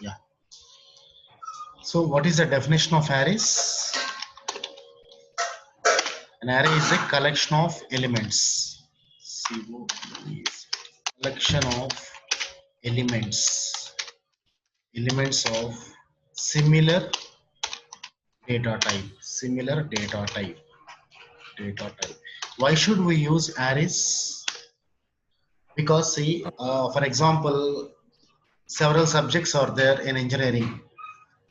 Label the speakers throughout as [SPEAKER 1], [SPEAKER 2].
[SPEAKER 1] Yeah. So what is the definition of arrays? An array is a collection of elements. Collection of elements. Elements of similar data type. Similar data type. Data type. Why should we use arrays? Because see, for example, several subjects are there in engineering.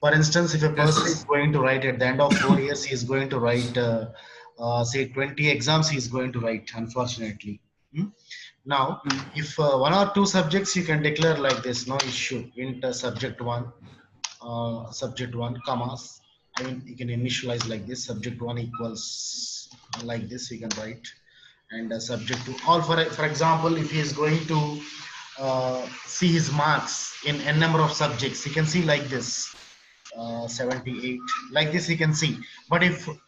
[SPEAKER 1] For instance, if a person is
[SPEAKER 2] Yes.
[SPEAKER 1] going to write at the end of 4 years, he is going to write, say, 20 exams, he is going to write, unfortunately. Hmm? Now,
[SPEAKER 2] Mm.
[SPEAKER 1] if one or two subjects you can declare like this, no issue, int subject one, commas. I mean, you can initialize like this, subject one equals like this, you can write. And subject to all, for example, if he is going to see his marks in n number of subjects, he can see like this. 78 like this you can see, but if 30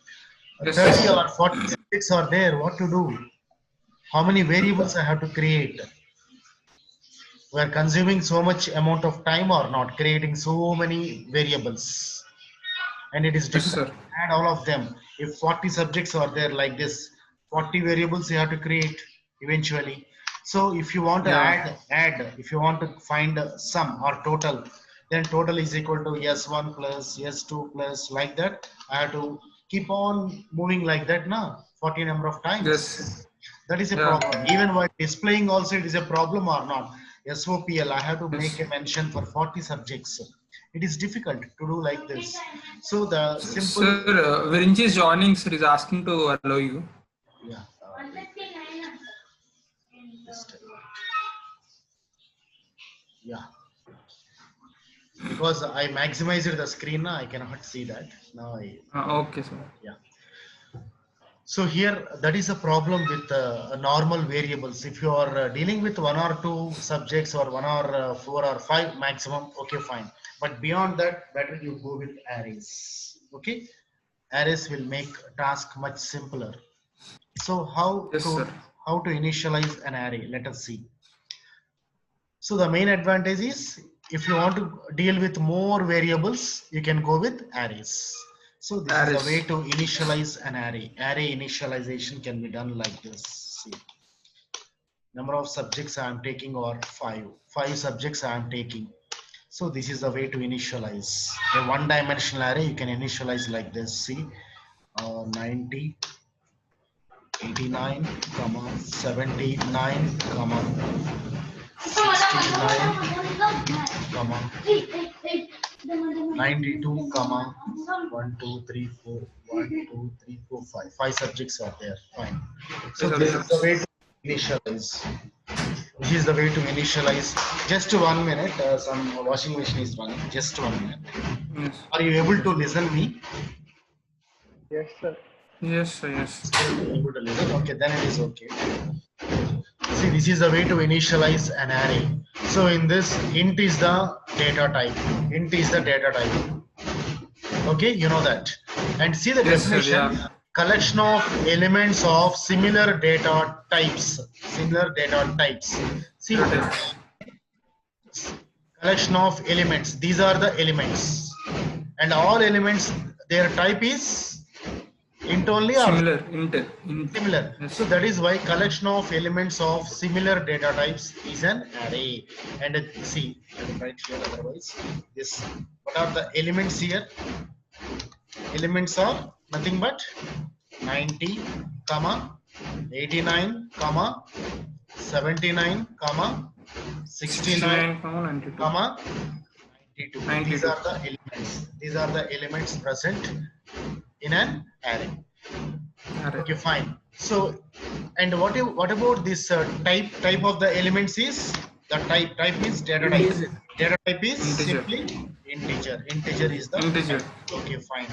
[SPEAKER 2] Yes.
[SPEAKER 1] or 40 subjects are there, what to do? How many variables I have to create? We are consuming so much amount of time or not, creating so many variables, and it is
[SPEAKER 2] Yes,
[SPEAKER 1] difficult
[SPEAKER 2] sir.
[SPEAKER 1] to add all of them. If 40 subjects are there like this, 40 variables you have to create eventually. So if you want to
[SPEAKER 2] Yeah.
[SPEAKER 1] add, if you want to find sum or total, then total is equal to s1 plus s2 plus like that. I have to keep on moving like that now, 40 number of times.
[SPEAKER 2] Yes.
[SPEAKER 1] That is a
[SPEAKER 2] Yeah.
[SPEAKER 1] problem. Even while displaying also it is a problem or not. SOPL, I have to make
[SPEAKER 2] Yes.
[SPEAKER 1] a mention for 40 subjects. It is difficult to do like this. So the simple,
[SPEAKER 2] Sir, Virinchi is joining, sir, is asking to allow you.
[SPEAKER 1] yeah, just, yeah, because I maximized the screen, I cannot see that. Now
[SPEAKER 2] Okay, sir.
[SPEAKER 1] yeah. So here, that is a problem with normal variables. If you are dealing with one or two subjects or one or four or five maximum, okay, fine. But beyond that, better you go with arrays. Okay, arrays will make task much simpler. So
[SPEAKER 2] Yes, sir.
[SPEAKER 1] how to initialize an array? Let us see. So the main advantage is if you want to deal with more variables, you can go with arrays. So this is the way
[SPEAKER 2] Arrays.
[SPEAKER 1] to initialize an array. Array initialization can be done like this. See, number of subjects I am taking are five. Five subjects I am taking. So this is the way to initialize. A one-dimensional array you can initialize like this. See, 90, 89, 79, 69, 92, 1, 2, 3, 4, 1, 2, 3, 4, 5. Five subjects are there. Fine.
[SPEAKER 2] Five
[SPEAKER 1] So this is the
[SPEAKER 2] subjects.
[SPEAKER 1] way to initialize. This is the way to initialize. Just 1 minute. Some washing machine is running. Just 1 minute.
[SPEAKER 2] Yes.
[SPEAKER 1] Are you able
[SPEAKER 2] Yes,
[SPEAKER 1] to
[SPEAKER 2] sir.
[SPEAKER 1] listen me?
[SPEAKER 3] Yes, sir.
[SPEAKER 2] Yes, sir. Yes.
[SPEAKER 1] Still able to listen? Okay, then it is okay. See, this is the way to initialize an array. So in this, int is the data type. Int is the data type. Okay, you know that. And see the
[SPEAKER 2] Yes, sir.
[SPEAKER 1] definition:
[SPEAKER 2] Yeah.
[SPEAKER 1] collection of elements of similar data types. Similar data types. See,
[SPEAKER 2] Data types.
[SPEAKER 1] collection of elements. These are the elements, and all elements, their type is int only or
[SPEAKER 2] Similar. Int.
[SPEAKER 1] similar.
[SPEAKER 2] Yes.
[SPEAKER 1] So that is why collection of elements of similar data types is an array. And see, I will write here otherwise. This, what are the elements here? Elements are nothing but 90, comma, 89, comma, 79, comma, 69,
[SPEAKER 2] 69, 92.
[SPEAKER 1] comma, 92. These
[SPEAKER 2] 92.
[SPEAKER 1] are the elements. These are the elements present in an array.
[SPEAKER 2] Array.
[SPEAKER 1] Okay, fine. So, and what about this type of the elements is the type is data type. Data type is
[SPEAKER 2] Integer.
[SPEAKER 1] simply integer. Integer is the
[SPEAKER 2] Integer.
[SPEAKER 1] type. Okay, fine.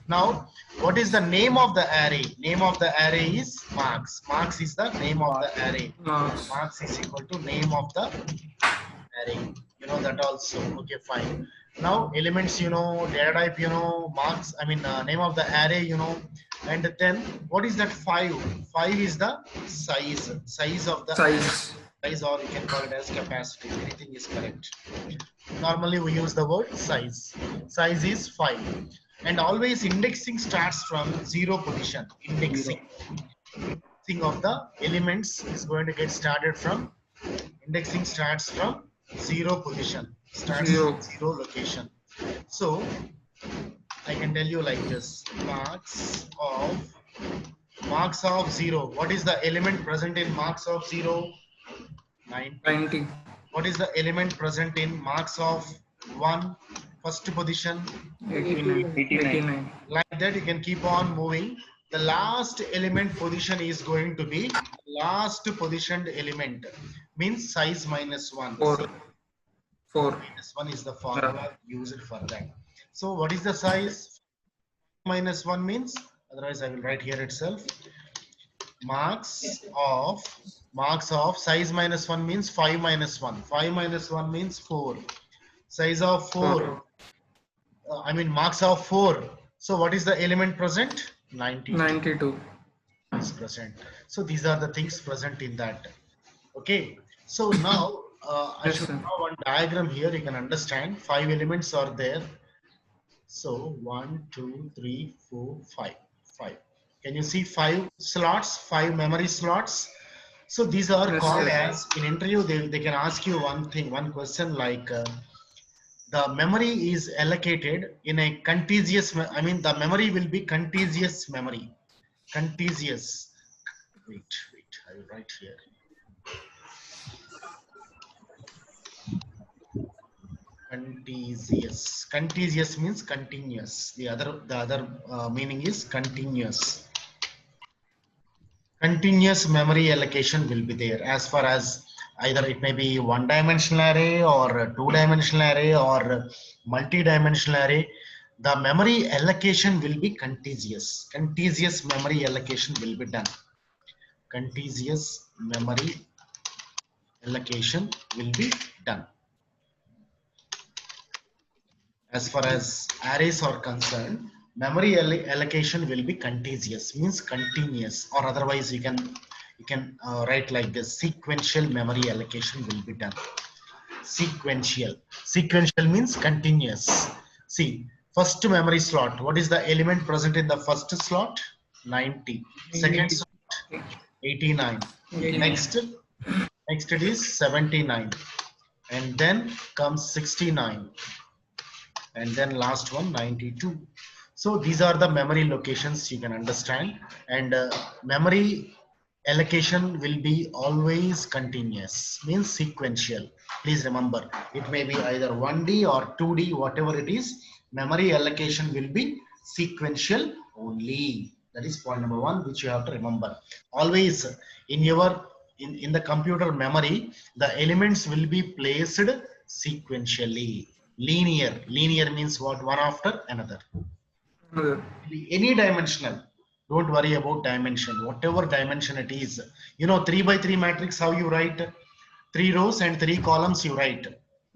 [SPEAKER 1] Now, what is the name of the array? Name of the array is marks. Marks is the name of the array.
[SPEAKER 2] Marks.
[SPEAKER 1] Marks is equal to name of the array. You know that also. Okay, fine. Now elements, you know, data type, you know, marks, I mean, name of the array, you know, and then what is that? 5. 5 is the size of the array.
[SPEAKER 2] Size.
[SPEAKER 1] Size, or you can call it as capacity. Anything is correct. Normally we use the word size. Size is 5. And always indexing starts from 0 position. Indexing of the elements is going to get started from indexing starts from 0 position. Starts from
[SPEAKER 2] 0.
[SPEAKER 1] 0 location. So I can tell you like this. Marks of 0. What is the element present in marks of 0? 90.
[SPEAKER 2] 90.
[SPEAKER 1] What is the element present in marks of 1? First position.
[SPEAKER 2] 89. 89.
[SPEAKER 1] Like that you can keep on moving. The last element position is going to be last positioned element. Means size minus 1.
[SPEAKER 2] 4. 4.
[SPEAKER 1] Minus 1 is the formula used for that. So what is the size? Minus 1 means, otherwise I will write here itself. Marks of size minus 1 means 5 minus 1. 5 minus 1 means 4. Size of 4. I mean marks of 4. So what is the element present?
[SPEAKER 2] 92
[SPEAKER 1] is present. So these are the things present in that. Okay. So now I
[SPEAKER 2] Yes,
[SPEAKER 1] should
[SPEAKER 2] sir.
[SPEAKER 1] draw one diagram here. You can understand 5 elements are there. So 1, 2, 3, 4, 5. 5. Can you see 5 slots, 5 memory slots? So these are
[SPEAKER 2] Yes,
[SPEAKER 1] called
[SPEAKER 2] sir.
[SPEAKER 1] as, in interview they can ask you one question like the memory is allocated in a contiguous, I mean the memory will be contiguous memory. Contiguous. Wait, I will write here. Contiguous. Contiguous means continuous. The other meaning is continuous. Continuous memory allocation will be there as far as either it may be one-dimensional array or a two-dimensional array or multi-dimensional array. The memory allocation will be contiguous. Contiguous memory allocation will be done. Contiguous memory allocation will be done. As far as arrays are concerned, memory allocation will be contiguous, means continuous, or otherwise you can write like this: sequential memory allocation will be done. Sequential means continuous. See, first memory slot, what is the element present in the first slot? 90. Second slot, 89.
[SPEAKER 2] 89.
[SPEAKER 1] Next it is 79, and then comes 69, and then last one 92. So these are the memory locations you can understand, and memory allocation will be always continuous, means sequential. Please remember, it may be either 1D or 2D, whatever it is, memory allocation will be sequential only. That is point number 1, which you have to remember. Always in your in the computer memory, the elements will be placed sequentially. Linear means what? One after another.
[SPEAKER 2] Another.
[SPEAKER 1] Any dimensional. Don't worry about dimension. Whatever dimension it is. You know 3 by 3 matrix, how you write? 3 rows and 3 columns you write.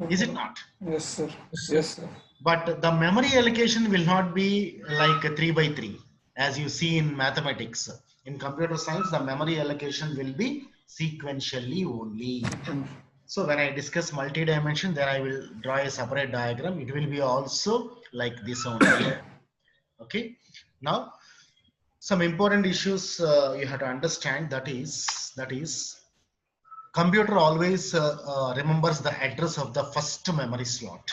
[SPEAKER 1] Is it not?
[SPEAKER 2] Yes, sir. Yes, sir.
[SPEAKER 1] But the memory allocation will not be like 3 by 3 as you see in mathematics. In computer science, the memory allocation will be sequentially only. So when I discuss multi-dimension, then I will draw a separate diagram. It will be also like this only. Okay. Now, some important issues you have to understand. That is, computer always remembers the address of the first memory slot.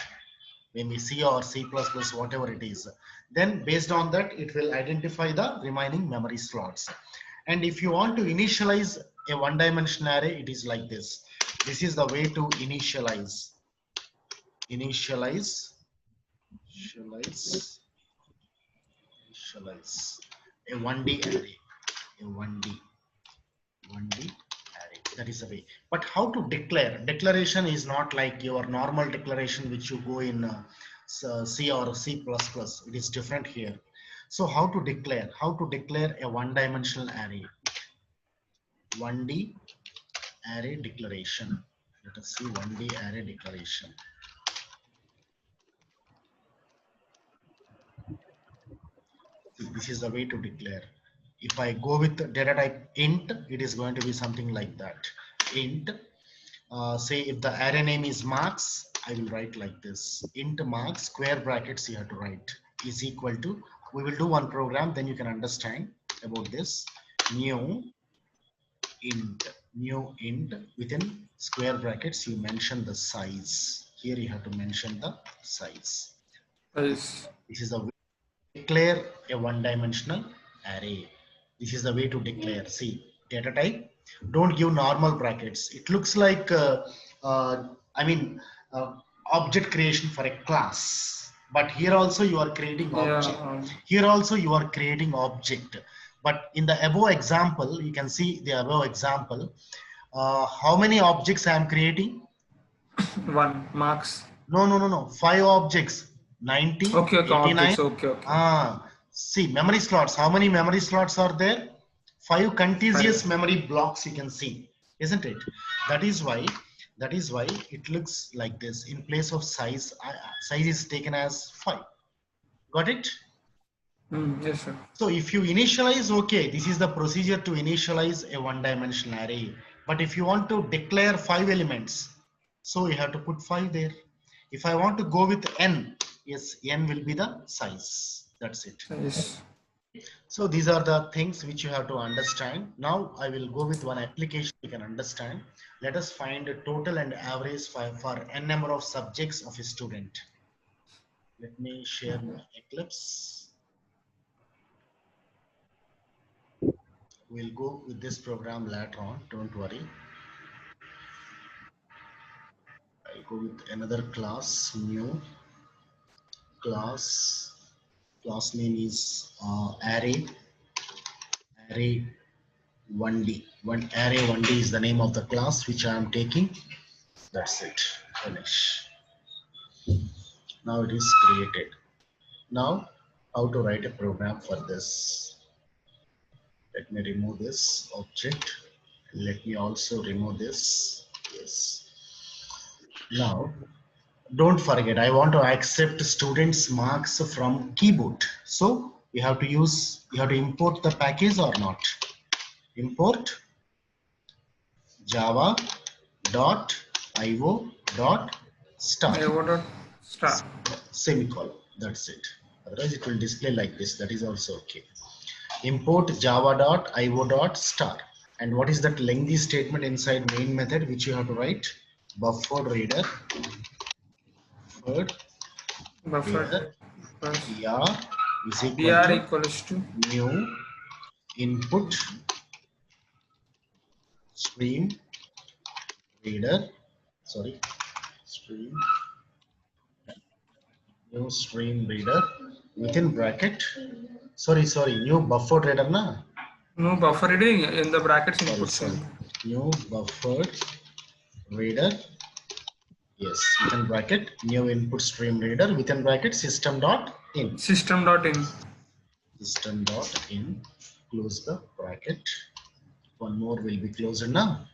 [SPEAKER 1] When we C or C++, whatever it is, then based on that, it will identify the remaining memory slots. And if you want to initialize a one-dimensional array, it is like this. This is the way to initialize a 1D array, a 1D array. That is the way. But how to declare? Declaration is not like your normal declaration which you go in C or C++. It is different here. So how to declare? How to declare a one-dimensional array? 1D array declaration. Let us see 1D array declaration. This is the way to declare. If I go with data type int, it is going to be something like that. Int, say if the array name is marks, I will write like this. Int marks square brackets you have to write is equal to, we will do one program, then you can understand about this. New int within square brackets, you mention the size. Here you have to mention the size.
[SPEAKER 2] Yes.
[SPEAKER 1] This is the way to declare a one-dimensional array. This is the way to declare. See, data type. Don't give normal brackets. It looks like, I mean, uh, object creation for a class. But here also you are creating
[SPEAKER 2] Yeah.
[SPEAKER 1] object. Here also you are creating object. But in the above example, you can see the above example. How many objects I am creating?
[SPEAKER 2] 1 marks.
[SPEAKER 1] No. 5 objects. 90,
[SPEAKER 2] Okay,
[SPEAKER 1] 89.
[SPEAKER 2] objects. Okay.
[SPEAKER 1] See, memory slots. How many memory slots are there? 5 contiguous
[SPEAKER 2] 5.
[SPEAKER 1] memory blocks you can see, isn't it? That is why it looks like this. In place of size, size is taken as 5. Got it?
[SPEAKER 2] Yes, sir.
[SPEAKER 1] So if you initialize, okay, this is the procedure to initialize a one-dimensional array. But if you want to declare 5 elements, so you have to put 5 there. If I want to go with n, yes, n will be the size. That's it.
[SPEAKER 2] Yes.
[SPEAKER 1] So these are the things which you have to understand. Now I will go with one application you can understand. Let us find a total and average for n number of subjects of a student. Let me share my Eclipse. We'll go with this program later on, don't worry. I'll go with another class, new class name is array 1D. Array 1D is the name of the class which I am taking. That's it. Finish. Now it is created. Now how to write a program for this? Let me remove this object. Let me also remove this. Yes. Now don't forget, I want to accept students marks from keyboard. So you have to import the package or not. Import java.io.star
[SPEAKER 2] IO.star.
[SPEAKER 1] semicolon. That's it. Otherwise it will display like this. That is also okay. Import java.io.star. And what is that lengthy statement inside main method which you have to write? Buffered reader.
[SPEAKER 2] Buffer.
[SPEAKER 1] br is equal
[SPEAKER 2] BR
[SPEAKER 1] to
[SPEAKER 2] equals to
[SPEAKER 1] new input stream reader. Sorry, new stream reader within bracket. Sorry, new buffered reader na.
[SPEAKER 2] no buffer reading in the brackets input
[SPEAKER 1] Sorry.
[SPEAKER 2] stream.
[SPEAKER 1] New buffered reader. Yes, within bracket new input stream reader within bracket system.in.
[SPEAKER 2] System.in.
[SPEAKER 1] System.in. Close the bracket. One more will be closed now.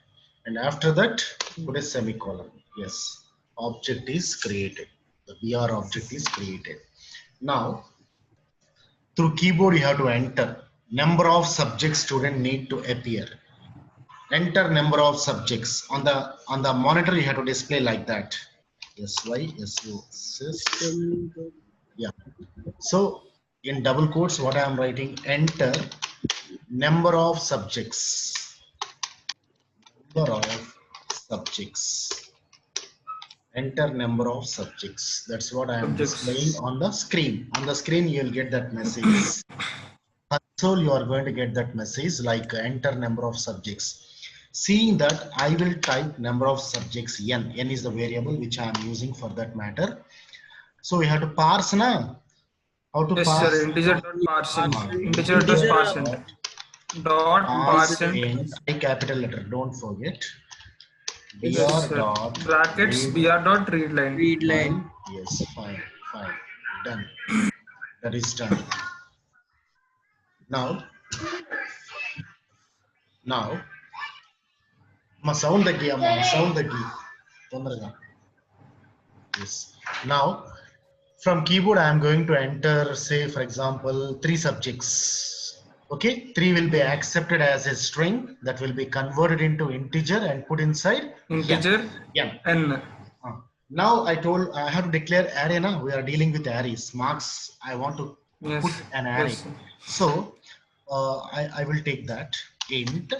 [SPEAKER 1] And after that, put a semicolon. Yes, object is created. The BR object is created. Now, through keyboard, you have to enter number of subjects student need to appear. Enter number of subjects on the monitor. You have to display like that. SYSU system. Yeah. So in double quotes, what I am writing: enter number of subjects. Number of subjects. Enter number of subjects. That's what I am displaying on the screen. On the screen, you will get that message. Console, you are going to get that message like enter number of subjects. Seeing that, I will type number of subjects n. N is the variable which I am using for that matter. So we have to parse now. How to
[SPEAKER 2] Yes,
[SPEAKER 1] parse?
[SPEAKER 2] sir. Integer.parsing. Integer.parsing. Parsing.
[SPEAKER 1] I capital letter. Don't forget.
[SPEAKER 2] Yes,
[SPEAKER 1] br dot
[SPEAKER 2] brackets br.readline.
[SPEAKER 3] Readline.
[SPEAKER 1] Yes, fine. Done. That is done. Now, sound the key. Yes. Now, from keyboard, I am going to enter, say, for example, 3 subjects. Okay, 3 will be accepted as a string that will be converted into integer and put inside
[SPEAKER 2] integer
[SPEAKER 1] n. Now I told I have to declare array now. We are dealing with arrays. Marks, I want to put
[SPEAKER 2] Yes.
[SPEAKER 1] an array.
[SPEAKER 2] Yes, sir.
[SPEAKER 1] So I will take that int.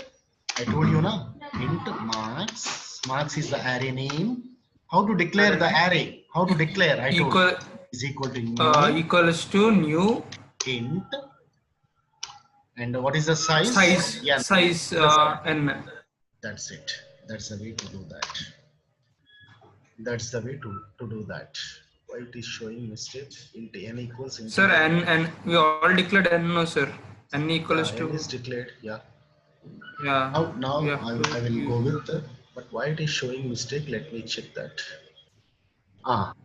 [SPEAKER 1] I told you now, int marks. Marks is the array name. How to declare the array? How to declare? I told
[SPEAKER 2] Equal
[SPEAKER 1] is equal to new
[SPEAKER 2] equals to new
[SPEAKER 1] int. And what is the size?
[SPEAKER 2] size
[SPEAKER 1] Yeah,
[SPEAKER 2] size n.
[SPEAKER 1] that's it. That's the way to do that. That's the way to do that. Why it is showing mistake? Int n equals
[SPEAKER 2] Sir,
[SPEAKER 1] integer.
[SPEAKER 2] n we all declared n, no sir. N
[SPEAKER 1] Yeah,
[SPEAKER 2] equals
[SPEAKER 1] n
[SPEAKER 2] to,
[SPEAKER 1] is declared. Yeah.
[SPEAKER 2] yeah, we
[SPEAKER 1] Now
[SPEAKER 2] have
[SPEAKER 1] I
[SPEAKER 2] to
[SPEAKER 1] will
[SPEAKER 2] use.
[SPEAKER 1] go with but why it is showing mistake? Let me check that.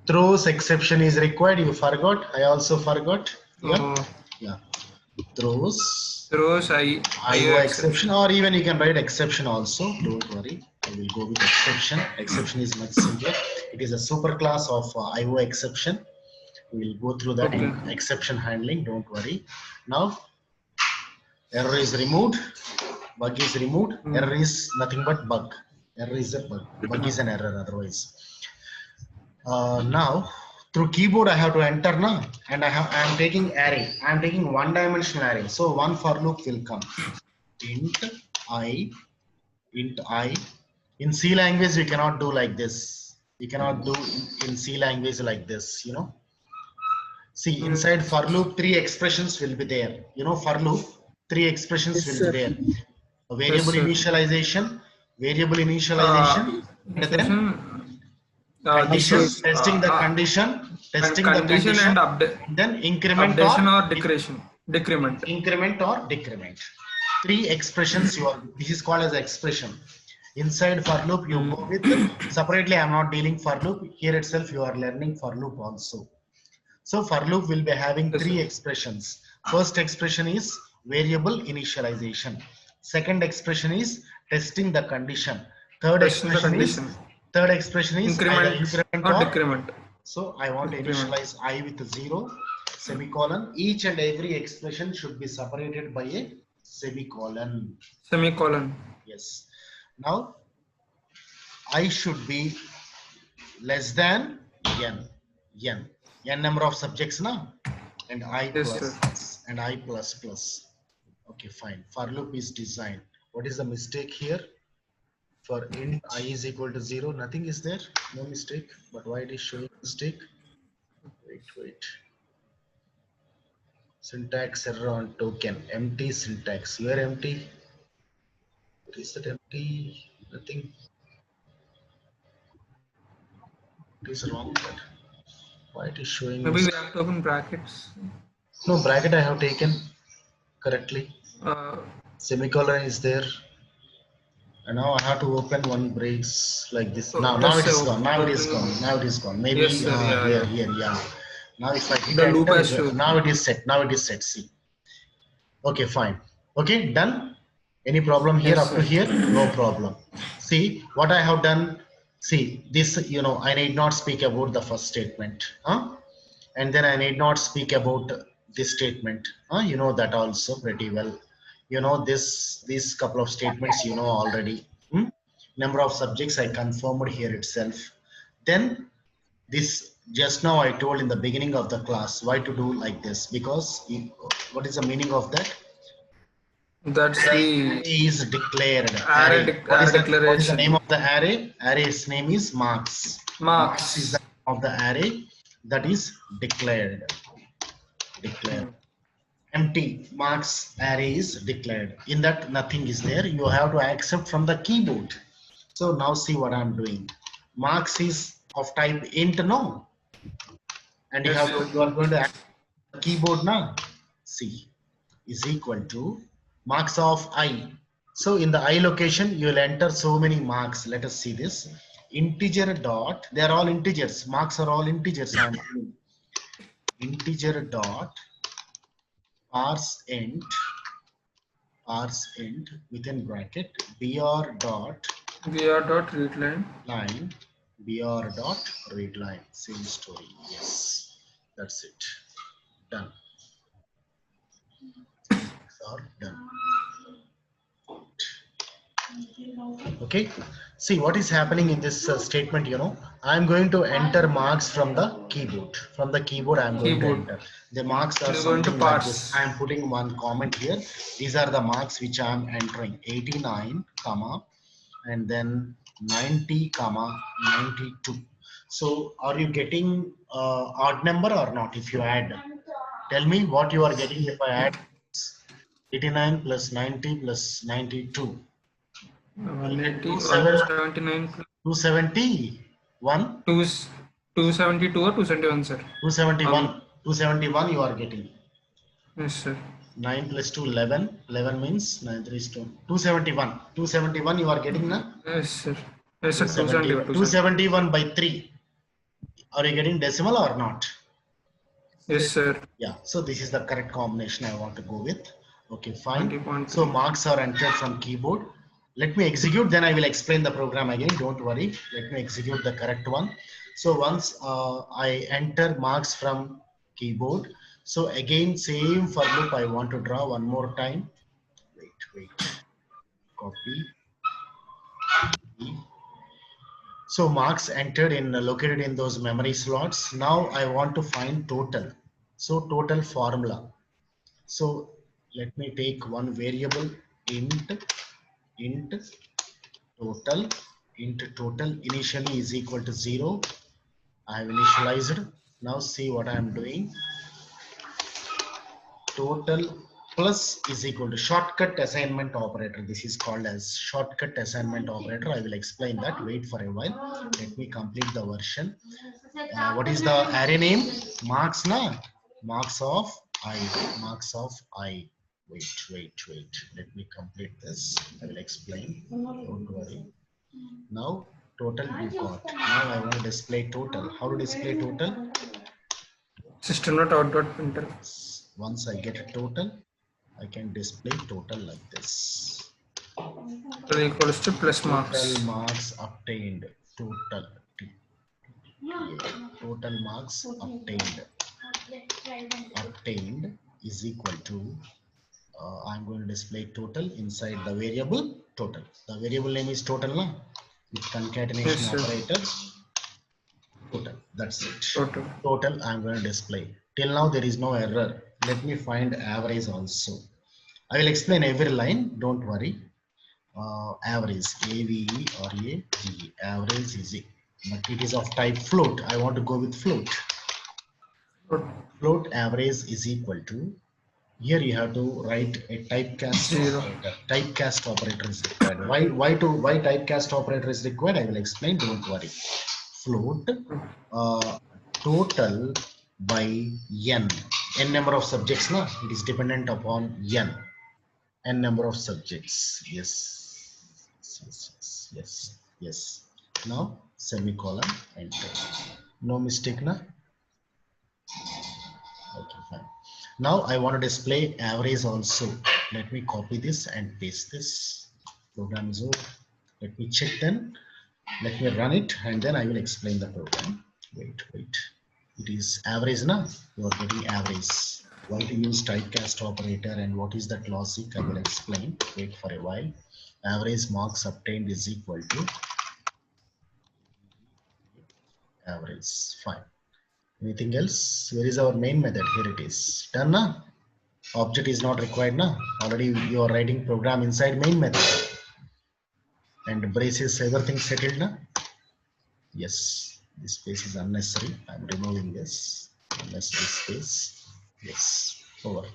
[SPEAKER 1] Throws exception is required. You forgot. I also forgot. Yeah.
[SPEAKER 2] Oh,
[SPEAKER 1] Yeah. Throws
[SPEAKER 2] throws IO
[SPEAKER 1] IO exception,
[SPEAKER 2] exception.
[SPEAKER 1] or even you can write exception also. Don't worry. I will go with exception. Exception is much simpler. It is a super class of IO exception. We will go through that
[SPEAKER 2] Okay.
[SPEAKER 1] in exception handling. Don't worry. Now error is removed. Bug is removed. Error is nothing but bug. Error is a bug. Bug is an error otherwise. Now through keyboard I have to enter now, and I am taking array. I am taking one dimensional array. So one for loop will come. Int I, int I. In C language we cannot do like this. We cannot do in C language like this. See, inside
[SPEAKER 2] Yes,
[SPEAKER 1] for loop, three expressions will be there. For loop, three expressions
[SPEAKER 3] Yes,
[SPEAKER 1] will be
[SPEAKER 3] sir.
[SPEAKER 1] there. A
[SPEAKER 2] yes,
[SPEAKER 1] variable
[SPEAKER 2] sir.
[SPEAKER 1] initialization, variable
[SPEAKER 2] Uh,
[SPEAKER 1] initialization, and then
[SPEAKER 2] Initialization, this
[SPEAKER 1] condition,
[SPEAKER 2] is
[SPEAKER 3] Update.
[SPEAKER 2] and
[SPEAKER 1] testing the
[SPEAKER 2] condition
[SPEAKER 1] condition,
[SPEAKER 2] and update,
[SPEAKER 1] and then
[SPEAKER 2] updation or decretion, decrement.
[SPEAKER 1] increment or decrement. Three expressions this is called as expression. Inside for loop, you go with separately. I'm not dealing for loop. Here itself, you are learning for loop also. So for loop will be having
[SPEAKER 2] Yes, sir.
[SPEAKER 1] three expressions. First expression is variable initialization. Second expression is testing the condition. Third
[SPEAKER 2] Testing the
[SPEAKER 1] expression is
[SPEAKER 2] condition,
[SPEAKER 1] either
[SPEAKER 2] increment
[SPEAKER 1] increment
[SPEAKER 2] or
[SPEAKER 1] or.
[SPEAKER 2] decrement,
[SPEAKER 1] So I want to
[SPEAKER 2] decrement,
[SPEAKER 1] initialize I with 0 semicolon. Each and every expression should be separated by a semicolon.
[SPEAKER 2] semicolon.
[SPEAKER 1] Yes. Now I should be less than n. N number of subjects now. And
[SPEAKER 2] Yes, sir.
[SPEAKER 1] I plus plus. Okay, fine. For loop is designed. What is the mistake here? For int I is equal to 0, nothing is there. No mistake. But why it is showing mistake? Wait. Syntax error on token. Empty syntax. Where empty? What is that empty? Nothing. It is wrong. But why it is showing
[SPEAKER 2] Maybe we
[SPEAKER 1] mistake?
[SPEAKER 2] have to open brackets.
[SPEAKER 1] No, bracket I have taken correctly.
[SPEAKER 2] Uh,
[SPEAKER 1] Semicolon is there. And now I have to open one brace like this.
[SPEAKER 2] so
[SPEAKER 1] Now
[SPEAKER 2] just
[SPEAKER 1] it is gone. Now it is
[SPEAKER 2] opening.
[SPEAKER 1] gone. Now it is gone.
[SPEAKER 2] Yes,
[SPEAKER 1] Maybe
[SPEAKER 2] sir. Yeah,
[SPEAKER 1] here,
[SPEAKER 2] yeah.
[SPEAKER 1] yeah. Now if I hit
[SPEAKER 2] The loop
[SPEAKER 1] enter,
[SPEAKER 2] has to
[SPEAKER 1] now
[SPEAKER 2] open.
[SPEAKER 1] it is set. Now it is set. See. Okay, fine. Okay, done. Any problem here
[SPEAKER 2] Yes,
[SPEAKER 1] up to
[SPEAKER 2] sir.
[SPEAKER 1] here? No problem. See what I have done. See this. I need not speak about the first statement. And then I need not speak about this statement. You know that also pretty well. These couple of statements already. Number of subjects I confirmed here itself. Then this just now I told in the beginning of the class why to do like this, because what is the meaning of that?
[SPEAKER 2] That's the
[SPEAKER 1] Array is declared.
[SPEAKER 2] array,
[SPEAKER 1] Array.
[SPEAKER 2] array
[SPEAKER 1] What is the name
[SPEAKER 2] declaration.
[SPEAKER 1] of the array? Array's name is marks. Marks is the
[SPEAKER 2] Marks.
[SPEAKER 1] name of the array that is declared. Declared. Empty marks array is declared. In that nothing is there. You have to accept from the keyboard. So now see what I'm doing. Marks is of type int no, and
[SPEAKER 2] Yes, sir.
[SPEAKER 1] you are going to add the keyboard now. C is equal to marks of I. So in the I location, you will enter so many marks. Let us see this. Integer dot, they are all integers. Marks are all integers. I am doing integer dot parse int within bracket br dot
[SPEAKER 2] VR dot read line.
[SPEAKER 1] line br dot read line. Same story. Yes, that's it. Done. Are done. Okay, see what is happening in this statement. I'm going to enter marks from the keyboard. From the keyboard I'm going to
[SPEAKER 2] Keyboard.
[SPEAKER 1] enter the marks
[SPEAKER 2] It
[SPEAKER 1] are
[SPEAKER 2] is going to
[SPEAKER 1] something like this.
[SPEAKER 2] parse.
[SPEAKER 1] I am putting one comment here. These are the marks which I am entering: 89 comma and then 90 comma 92. So are you getting odd number or not? If you add, tell me what you are getting if I add 89 plus 90 plus 92. I get
[SPEAKER 2] 180 179
[SPEAKER 1] 271.
[SPEAKER 2] 272 or 271, sir.
[SPEAKER 1] 271. 271 you are getting.
[SPEAKER 2] Yes, sir.
[SPEAKER 1] 9 plus 2 11. 11 means 9 3 is 2. 271. 271 you are getting now.
[SPEAKER 2] Yes, sir. Yes, sir.
[SPEAKER 1] 271. 271 by 3. Are you getting decimal or not?
[SPEAKER 2] Yes, sir.
[SPEAKER 1] Yeah. So this is the correct combination I want to go with. Okay, fine.
[SPEAKER 2] 20.3.
[SPEAKER 1] So marks are entered from keyboard. Let me execute, then I will explain the program again. Don't worry. Let me execute the correct one. So once I enter marks from keyboard, so again same for loop I want to draw one more time. Wait. Copy. So marks entered in located in those memory slots. Now I want to find total. So total formula. So let me take one variable int total. Int total initially is equal to 0. I have initialized. Now see what I am doing. Total plus is equal to shortcut assignment operator. This is called as shortcut assignment operator. I will explain that. Wait for a while. Let me complete the version. What is the array name? Marks na? Marks of I. Marks of I. Wait. Let me complete this. I will explain. Don't worry. Now total you got. Now I want to display total. How to display total?
[SPEAKER 2] System.out.println.
[SPEAKER 1] Once I get a total, I can display total like this.
[SPEAKER 2] Total equals to plus marks.
[SPEAKER 1] Total marks obtained. Total marks obtained is equal to I'm going to display total inside the variable total. The variable name is total now with concatenation
[SPEAKER 2] Yes, sir.
[SPEAKER 1] operator. Total. That's it.
[SPEAKER 2] Total.
[SPEAKER 1] Total I'm going to display. Till now there is no error. Let me find average also. I will explain every line. Don't worry. Average AVE or AVE. Average is it. But it is of type float. I want to go with float. Float average is equal to. Here you have to write a typecast
[SPEAKER 2] 0.
[SPEAKER 1] operator. Typecast operator is required. Why typecast operator is required? I will explain. Don't worry. Float total by n number of subjects. Na? It is dependent upon n number of subjects. Yes. Now semicolon enter. No mistake na? Okay, fine. Now I want to display average also. Let me copy this and paste this. Program is over. Let me check then. Let me run it and then I will explain the program. Wait. It is average now. You are getting average. Why to use typecast operator and what is that logic? I will explain. Wait for a while. Average marks obtained is equal to average. Fine. Anything else? Where is our main method? Here it is. Done now. Object is not required now. Already you are writing program inside main method. And braces everything settled now. Yes, this space is unnecessary. I'm removing this unnecessary space. Yes, over.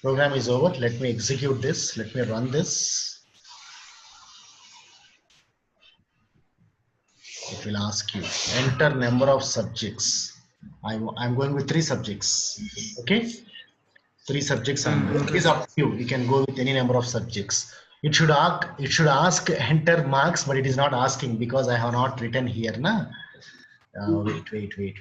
[SPEAKER 1] Program is over. Let me execute this. Let me run this. It will ask you enter number of subjects. I'm going with 3 subjects. Okay, 3 subjects. It is up to you. You can go with any number of subjects. It should ask enter marks, but it is not asking because I have not written here. Na? Wait.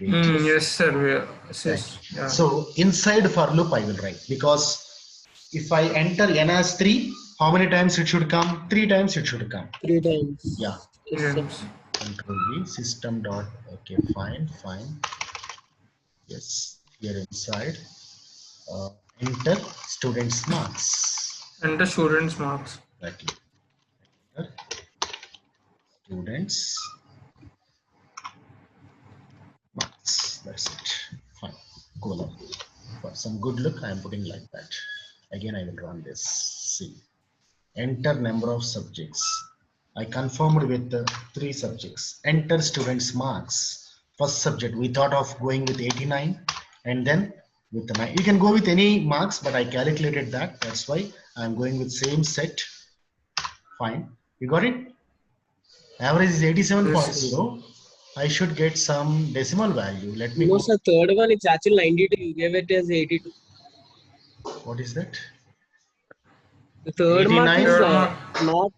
[SPEAKER 2] Yes, sir. Yes. Yeah.
[SPEAKER 1] So inside for loop I will write, because if I enter n as 3, how many times it should come? 3 times it should come.
[SPEAKER 3] 3 times.
[SPEAKER 1] Yeah.
[SPEAKER 2] Yes.
[SPEAKER 1] Control V system dot. Okay, fine. Yes, here inside enter students marks.
[SPEAKER 2] Enter students' marks.
[SPEAKER 1] Exactly. Students marks. That's it. Fine. Column. For some good look, I am putting like that. Again, I will run this. See. Enter number of subjects. I confirmed with the 3 subjects. Enter students marks. First subject we thought of going with 89 and then with the 9. You can go with any marks, but I calculated that. That's why I'm going with same set. Fine. You got it? Average is 87.0. I should get some decimal value. Let me
[SPEAKER 4] No,
[SPEAKER 1] go.
[SPEAKER 4] sir, third one is actually 92. You gave it as 82.
[SPEAKER 1] What is that?
[SPEAKER 4] The third mark
[SPEAKER 1] 89?
[SPEAKER 4] is
[SPEAKER 2] Third mark.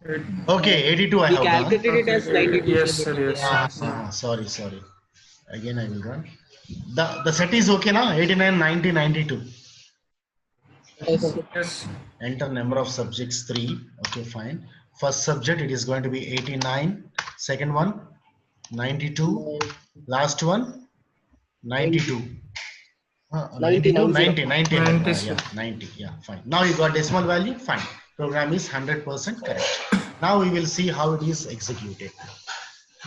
[SPEAKER 4] not.
[SPEAKER 1] Okay, 82 I
[SPEAKER 4] We
[SPEAKER 1] have done.
[SPEAKER 4] calculated it as 92.
[SPEAKER 2] Yes,
[SPEAKER 4] sir,
[SPEAKER 2] sir.
[SPEAKER 4] but
[SPEAKER 2] Yes,
[SPEAKER 4] yeah.
[SPEAKER 2] sir.
[SPEAKER 1] Sorry. Again I will run. The set is okay now. 89, 90, 92.
[SPEAKER 4] Yes, sir.
[SPEAKER 2] Yes.
[SPEAKER 1] Enter number of subjects 3. Okay, fine. First subject it is going to be 89. Second one 92. Last one 92. 92, 90, 90,
[SPEAKER 2] 90, sir.
[SPEAKER 1] yeah, 90, yeah, fine. Now you got decimal value, fine. Program is 100% correct. Now we will see how it is executed.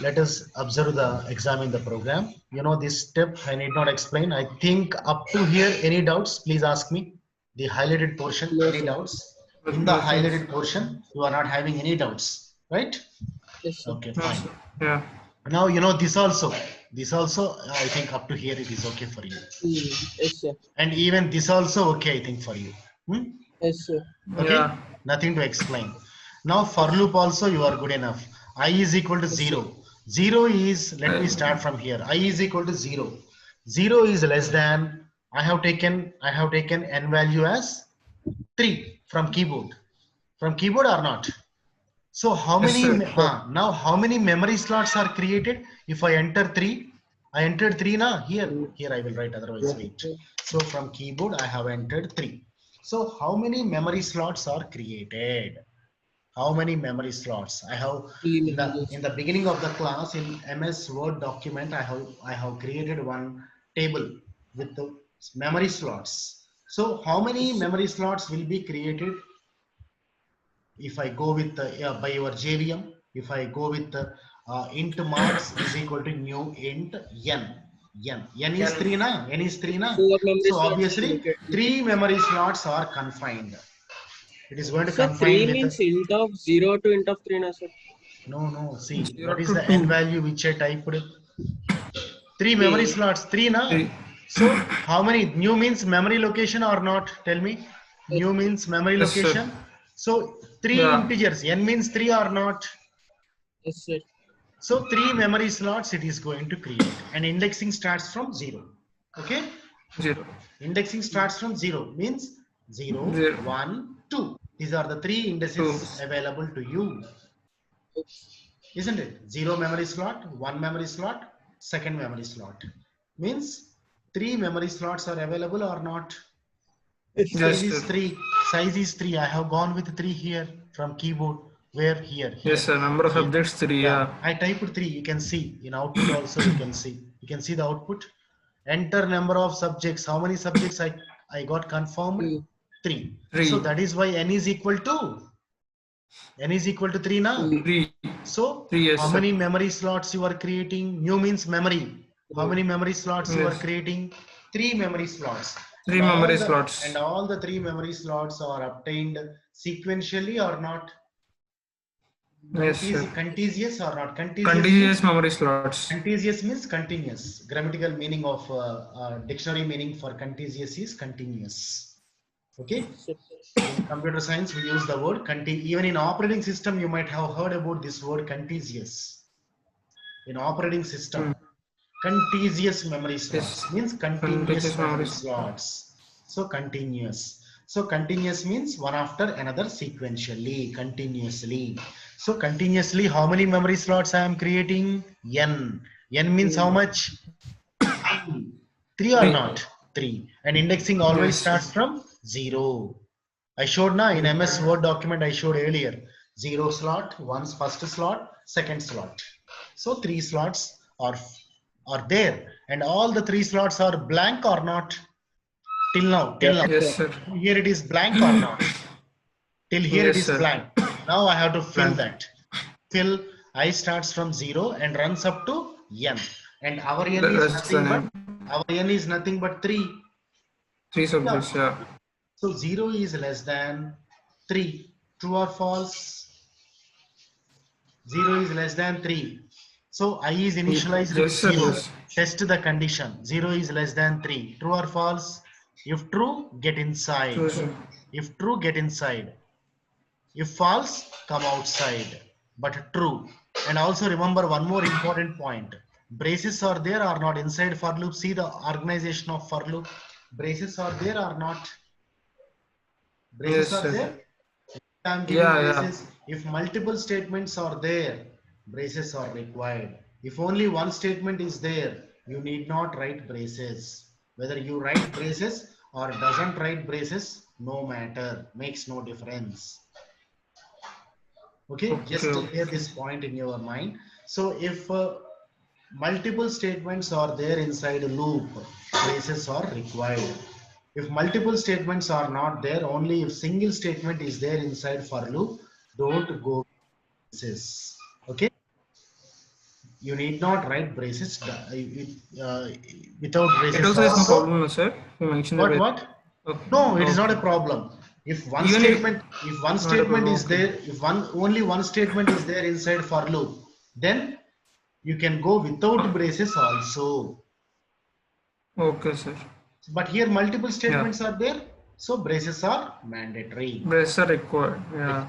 [SPEAKER 1] Let us observe the examine the program. You know this step I need not explain. I think up to here, any doubts, please ask me. The highlighted portion,
[SPEAKER 4] No,
[SPEAKER 1] any
[SPEAKER 4] sir.
[SPEAKER 1] doubts? In the highlighted portion, you are not having any doubts, right?
[SPEAKER 4] Yes, sir.
[SPEAKER 1] Okay,
[SPEAKER 2] No,
[SPEAKER 1] fine.
[SPEAKER 2] sir. Yeah.
[SPEAKER 1] Now you know this also I think up to here it is okay for you.
[SPEAKER 4] Yes, sir.
[SPEAKER 1] And even this also okay, I think for you.
[SPEAKER 4] Yes, sir.
[SPEAKER 1] Okay,
[SPEAKER 2] Yeah.
[SPEAKER 1] nothing to explain. Now for loop also you are good enough. I is equal to 0. 0 is, let me start from here. I is equal to 0. 0 is less than, I have taken n value as 3 from keyboard. From keyboard or not? So how
[SPEAKER 2] Yes,
[SPEAKER 1] many,
[SPEAKER 2] sir.
[SPEAKER 1] now how many memory slots are created? If I enter 3, I entered 3 now, here I will write, otherwise wait. So from keyboard I have entered 3. So how many memory slots are created? How many memory slots? I have in the beginning of the class in MS Word document, I have created one table with the memory slots. So how many memory slots will be created if I go with by your JVM? If I go with int marks is equal to new int n is 3 na, n is 3 na.
[SPEAKER 4] 4 memory
[SPEAKER 1] So
[SPEAKER 4] slots
[SPEAKER 1] obviously
[SPEAKER 4] allocated.
[SPEAKER 1] 3 memory slots are confined. It is going to
[SPEAKER 4] Sir,
[SPEAKER 1] confine
[SPEAKER 4] 3
[SPEAKER 1] with
[SPEAKER 4] means int of 0 to int of 3, na, sir?
[SPEAKER 1] no. See,
[SPEAKER 2] 0
[SPEAKER 1] what is
[SPEAKER 2] to
[SPEAKER 1] the n
[SPEAKER 2] 2.
[SPEAKER 1] value which I typed? 3 memory
[SPEAKER 4] 3.
[SPEAKER 1] slots, 3 na.
[SPEAKER 2] 3.
[SPEAKER 1] So how many? New means memory location or not? Tell me.
[SPEAKER 4] Yes,
[SPEAKER 1] New means memory
[SPEAKER 2] Yes, sir.
[SPEAKER 1] location. So 3
[SPEAKER 2] Yeah.
[SPEAKER 1] integers. N means 3 or not?
[SPEAKER 4] yes, sir.
[SPEAKER 1] So 3 memory slots it is going to create, and indexing starts from 0. Okay.
[SPEAKER 2] 0.
[SPEAKER 1] Indexing starts from 0 means 0,
[SPEAKER 2] 0.
[SPEAKER 1] 1, 2. These are the 3
[SPEAKER 2] 2.
[SPEAKER 1] indices available to you. Isn't it? 0 memory slot, 1 memory slot, second memory slot. Means 3 memory slots are available or not?
[SPEAKER 4] Yes, sir.
[SPEAKER 1] Size
[SPEAKER 2] Yes,
[SPEAKER 1] is
[SPEAKER 2] sir.
[SPEAKER 1] 3. Size is 3. I have gone with 3 here from keyboard. Where? Here.
[SPEAKER 2] Yes, sir. Number of
[SPEAKER 1] Here.
[SPEAKER 2] subjects 3.
[SPEAKER 1] Yeah.
[SPEAKER 2] Yeah.
[SPEAKER 1] I typed 3. You can see in output also you can see. You can see the output. Enter number of subjects. How many subjects I got confirmed? 3.
[SPEAKER 2] 3.
[SPEAKER 1] So that is why n is equal to 3 na.
[SPEAKER 2] 3.
[SPEAKER 1] So
[SPEAKER 2] 3. Yes,
[SPEAKER 1] how
[SPEAKER 2] sir.
[SPEAKER 1] many memory slots you are creating? New means memory. How many memory slots you are
[SPEAKER 2] Yes.
[SPEAKER 1] creating? 3 memory slots.
[SPEAKER 2] 3 memory slots.
[SPEAKER 1] And all the 3 memory slots are obtained sequentially or not?
[SPEAKER 2] Yes, sir.
[SPEAKER 1] Contiguous or not?
[SPEAKER 2] Contiguous memory slots.
[SPEAKER 1] Contiguous means continuous. Grammatical meaning of dictionary meaning for contiguous is continuous. Okay. In computer science, we use the word even in operating system, you might have heard about this word contiguous. In operating system, contiguous memory slots means continuous memory slots. So continuous. So continuous means one after another sequentially, continuously. So continuously, how many memory slots I am creating? N. N means how much? 3. 3 or not? 3. And indexing always starts from 0. I showed now in MS Word document I showed earlier. 0 slot, one's first slot, second slot. So 3 slots are there, and all the 3 slots are blank or not? Till now.
[SPEAKER 2] Yes, sir.
[SPEAKER 1] Here it is blank or not? Till here it
[SPEAKER 2] Yes,
[SPEAKER 1] is
[SPEAKER 2] sir.
[SPEAKER 1] blank. Now I have to fill
[SPEAKER 2] Blank.
[SPEAKER 1] that. Till I starts from 0 and runs up to n, and our n is
[SPEAKER 2] Less
[SPEAKER 1] nothing
[SPEAKER 2] than
[SPEAKER 1] but
[SPEAKER 2] n.
[SPEAKER 1] 3.
[SPEAKER 2] 3
[SPEAKER 1] Yeah.
[SPEAKER 2] subgroups, yeah.
[SPEAKER 1] So 0 is less than 3. True or false? 0 is less than 3. So I is initialized
[SPEAKER 2] Yes,
[SPEAKER 1] with
[SPEAKER 2] sir,
[SPEAKER 1] 0.
[SPEAKER 2] yes.
[SPEAKER 1] Test the condition. 0 is less than 3. True or false? If true, get inside.
[SPEAKER 2] True, sir.
[SPEAKER 1] If true, get inside. If false, come outside. But true. And also remember one more important point. Braces are there or not inside for loop. See the organization of for loop. Braces are there or not? Braces
[SPEAKER 2] Yes,
[SPEAKER 1] are
[SPEAKER 2] sir.
[SPEAKER 1] there. I'm giving
[SPEAKER 2] Yeah, yeah.
[SPEAKER 1] braces. If multiple statements are there, braces are required. If only one statement is there, you need not write braces. Whether you write braces or doesn't write braces, no matter, makes no difference. Okay,
[SPEAKER 2] Okay,
[SPEAKER 1] just clear
[SPEAKER 2] okay.
[SPEAKER 1] this point in your mind. So if multiple statements are there inside a loop, braces are required. If multiple statements are not there, only if single statement is there inside for loop, don't go braces. Okay, you need not write braces without
[SPEAKER 2] It
[SPEAKER 1] braces
[SPEAKER 2] also is no
[SPEAKER 1] also.
[SPEAKER 2] problem, no, sir. You mentioned the
[SPEAKER 1] What
[SPEAKER 2] way.
[SPEAKER 1] what?
[SPEAKER 2] Okay.
[SPEAKER 1] No, it is not
[SPEAKER 2] Okay.
[SPEAKER 1] a problem. If one
[SPEAKER 2] Even if
[SPEAKER 1] statement, if one
[SPEAKER 2] not a
[SPEAKER 1] statement
[SPEAKER 2] problem,
[SPEAKER 1] is
[SPEAKER 2] okay.
[SPEAKER 1] there, if one only one statement is there inside for loop, then you can go without braces also.
[SPEAKER 2] Okay, sir.
[SPEAKER 1] But here multiple
[SPEAKER 2] Yeah.
[SPEAKER 1] statements are there, so braces are mandatory.
[SPEAKER 2] Braces are required. Yeah.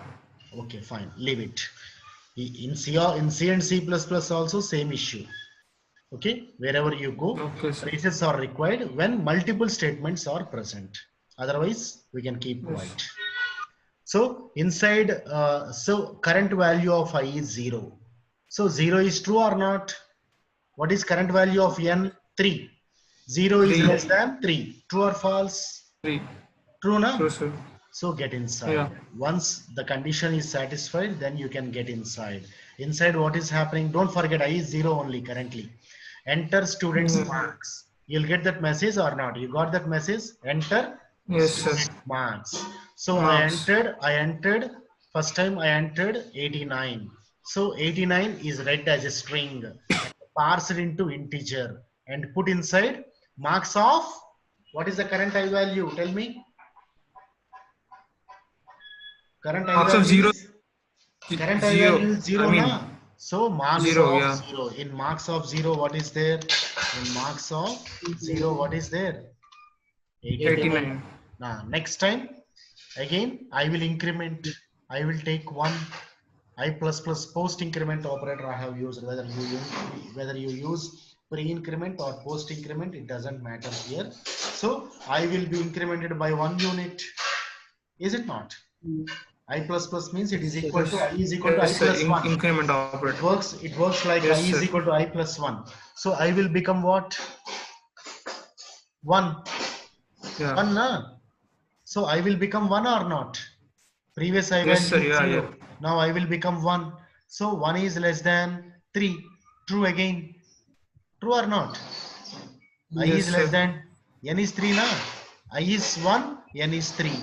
[SPEAKER 1] Okay, fine, leave it. In C and C++ also same issue. Okay, wherever you go,
[SPEAKER 2] Okay, sir.
[SPEAKER 1] braces are required when multiple statements are present. Otherwise, we can keep
[SPEAKER 2] Yes.
[SPEAKER 1] quiet. So inside, so current value of I is 0. So 0 is true or not? What is current value of n? 3. 0 is
[SPEAKER 2] 3.
[SPEAKER 1] less than 3. True or false?
[SPEAKER 2] 3.
[SPEAKER 1] True, na?
[SPEAKER 2] True, sir.
[SPEAKER 1] So get
[SPEAKER 2] Yeah.
[SPEAKER 1] inside. Once the condition is satisfied, then you can get inside. Inside what is happening? Don't forget I is 0 only currently. Enter students
[SPEAKER 2] Mm.
[SPEAKER 1] marks. You'll get that message or not? You got that message? Enter
[SPEAKER 2] Yes, sir.
[SPEAKER 1] student marks. So
[SPEAKER 2] Marks.
[SPEAKER 1] I entered, first time I entered 89. So 89 is read as a string, parsed into integer and put inside marks of, what is the current I value? Tell me. Current I
[SPEAKER 2] Marks of
[SPEAKER 1] value
[SPEAKER 2] 0.
[SPEAKER 1] is, current I
[SPEAKER 2] 0.
[SPEAKER 1] value is
[SPEAKER 2] I
[SPEAKER 1] 0
[SPEAKER 2] mean,
[SPEAKER 1] na. So marks
[SPEAKER 2] 0.
[SPEAKER 1] of
[SPEAKER 2] Yeah.
[SPEAKER 1] 0. In marks of 0, what is there? In marks of 0, what is there? 89.
[SPEAKER 2] 89.
[SPEAKER 1] Now next time again I will increment. I will take one I plus plus post increment operator I have used. Whether you use pre increment or post increment, it doesn't matter here. So I will be incremented by 1 unit. Is it not? I plus plus means it is equal to
[SPEAKER 2] Yes.
[SPEAKER 1] I is equal to I
[SPEAKER 2] Yes, sir.
[SPEAKER 1] plus 1.
[SPEAKER 2] Increment operator.
[SPEAKER 1] It works like I
[SPEAKER 2] Yes,
[SPEAKER 1] is
[SPEAKER 2] sir.
[SPEAKER 1] equal to I plus 1. So I will become what? 1.
[SPEAKER 2] Yeah.
[SPEAKER 1] 1 na? So I will become 1 or not? Previous I
[SPEAKER 2] Yes,
[SPEAKER 1] value
[SPEAKER 2] sir.
[SPEAKER 1] is
[SPEAKER 2] Yeah,
[SPEAKER 1] 0.
[SPEAKER 2] yeah.
[SPEAKER 1] Now I will become 1. So 1 is less than 3. True again. True or not? I
[SPEAKER 2] Yes,
[SPEAKER 1] is less
[SPEAKER 2] sir.
[SPEAKER 1] than, n is 3 na? I is 1, n is 3.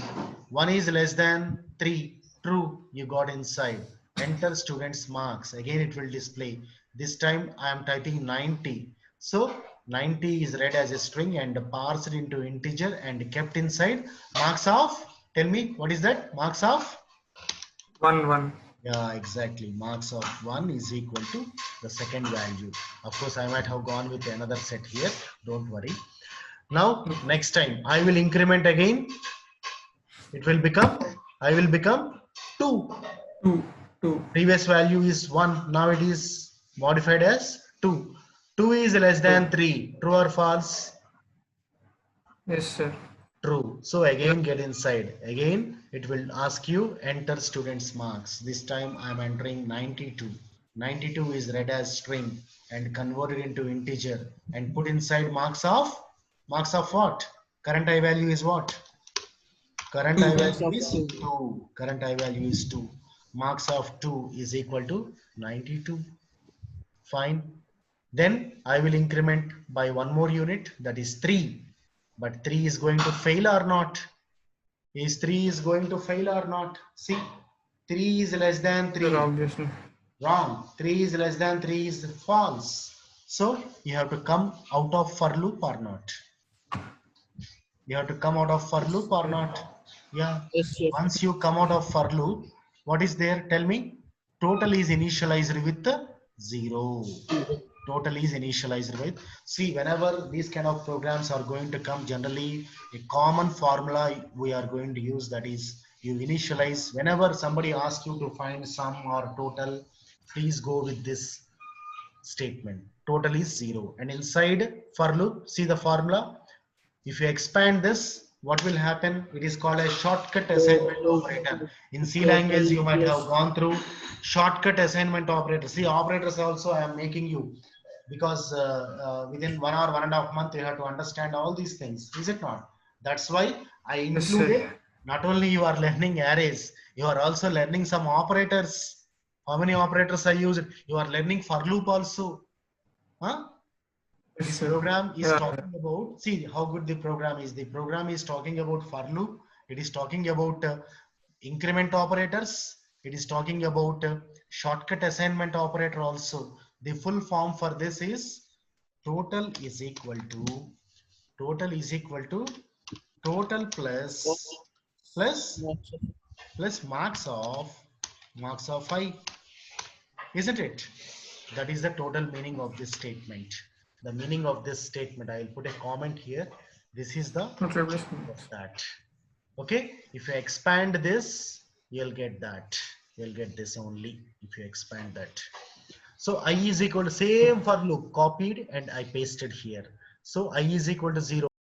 [SPEAKER 1] 1 is less than 3. True, you got inside. Enter students marks. Again it will display. This time I am typing 90. So 90 is read as a string and parsed into integer and kept inside. Marks of, tell me what is that? Marks of?
[SPEAKER 2] 1, 1.
[SPEAKER 1] Yeah, exactly. Marks of 1 is equal to the second value. Of course, I might have gone with another set here. Don't worry. Now,
[SPEAKER 2] Okay.
[SPEAKER 1] next time I will increment again. It will become, I will become 2.
[SPEAKER 2] 2. 2.
[SPEAKER 1] Previous value is 1. Now it is modified as 2. 2 is less
[SPEAKER 2] 2.
[SPEAKER 1] than 3. True or false?
[SPEAKER 2] Yes, sir.
[SPEAKER 1] True. So
[SPEAKER 2] Yeah.
[SPEAKER 1] again get inside. Again it will ask you enter students marks. This time I am entering 92. 92 is read as string and converted into integer and put inside marks of what? Current I value is what? Current I
[SPEAKER 2] 2.
[SPEAKER 4] Marks
[SPEAKER 1] value
[SPEAKER 4] of
[SPEAKER 1] is
[SPEAKER 4] 2.
[SPEAKER 1] 2. Current I value is 2. Marks of 2 is equal to 92. Fine. Then I will increment by one more unit, that is 3. But 3 is going to fail or not? Is 3 is going to fail or not? See, 3 is less than
[SPEAKER 2] Sir,
[SPEAKER 1] 3.
[SPEAKER 2] obviously.
[SPEAKER 1] Wrong. 3 is less than 3 is false. So you have to come out of for loop or not. You have to come out of for loop or not. Yeah.
[SPEAKER 4] Yes, sir.
[SPEAKER 1] Once you come out of for loop, what is there? Tell me. Total is initialized with 0. Total is initialized with. See, whenever these kind of programs are going to come, generally a common formula we are going to use, that is you initialize. Whenever somebody asks you to find sum or total, please go with this statement. Total is 0. And inside for loop, see the formula. If you expand this, what will happen? It is called a shortcut assignment operator. In C language, you might have gone through shortcut assignment operator. See, operators also I am making you, because within 1 or 1.5 months, you have to understand all these things. Is it not? That's why I
[SPEAKER 2] Yes, sir.
[SPEAKER 1] included, not only you are learning arrays, you are also learning some operators. How many operators I use? You are learning for loop also. Huh?
[SPEAKER 2] Yes,
[SPEAKER 1] This
[SPEAKER 2] sir.
[SPEAKER 1] program is
[SPEAKER 2] Yeah.
[SPEAKER 1] talking about, see how good the program is. The program is talking about for loop. It is talking about increment operators. It is talking about shortcut assignment operator also. The full form for this is total is equal to total plus marks of I, isn't it? That is the total meaning of this statement. The meaning of this statement, I will put a comment here. This is the
[SPEAKER 2] Not
[SPEAKER 1] meaning
[SPEAKER 2] replacement.
[SPEAKER 1] of that. Okay, if you expand this, you'll get that. You'll get this only if you expand that. So I is equal to same for loop, copied and I pasted here. So I is equal to 0.